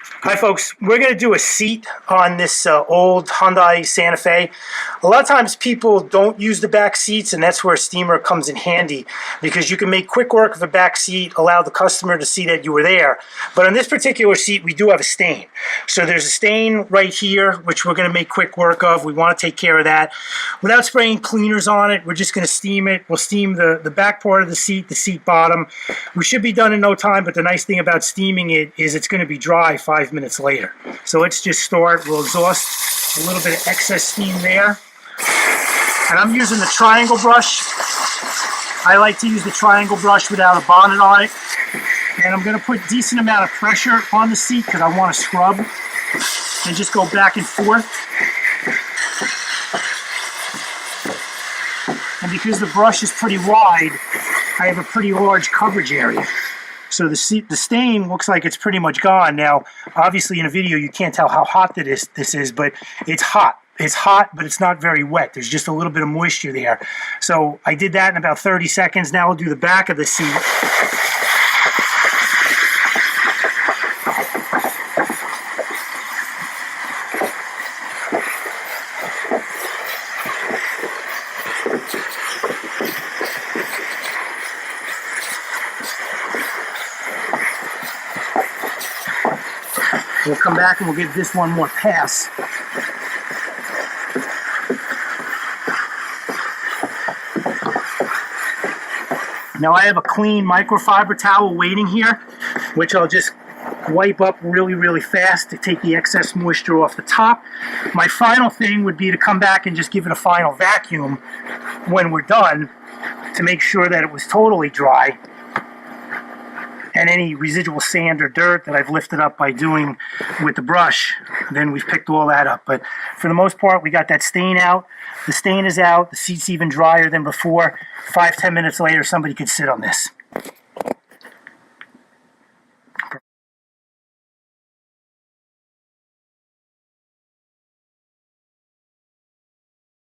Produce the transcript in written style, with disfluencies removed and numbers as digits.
Hi folks, we're going to do a seat on this old Hyundai Santa Fe. A lot of times people don't use the back seats, and that's where a steamer comes in handy because you can make quick work of a back seat, allow the customer to see that you were there. But on this particular seat we do have a stain. So there's a stain right here which we're going to make quick work of. We want to take care of that. Without spraying cleaners on it, we're just going to steam it. We'll steam the back part of the seat bottom. We should be done in no time, but the nice thing about steaming it is it's going to be dry 5 minutes later. So let's just start. We'll exhaust a little bit of excess steam there. And I'm using the triangle brush. I like to use the triangle brush without a bonnet on it. And I'm going to put a decent amount of pressure on the seat because I want to scrub and just go back and forth. And because the brush is pretty wide, I have a pretty large coverage area. So the stain looks like it's pretty much gone. Now, obviously in a video you can't tell how hot this is, but it's hot. It's hot, but it's not very wet. There's just a little bit of moisture there. So I did that in about 30 seconds. Now I'll do the back of the seat. We'll come back and we'll give this one more pass. Now I have a clean microfiber towel waiting here, which I'll just wipe up really fast to take the excess moisture off the top. My final thing would be to come back and just give it a final vacuum when we're done to make sure that it was totally dry. And any residual sand or dirt that I've lifted up by doing with the brush, then we've picked all that up. But for the most part, we got that stain out. The stain is out. The seat's even drier than before. 5-10 minutes later, somebody could sit on this.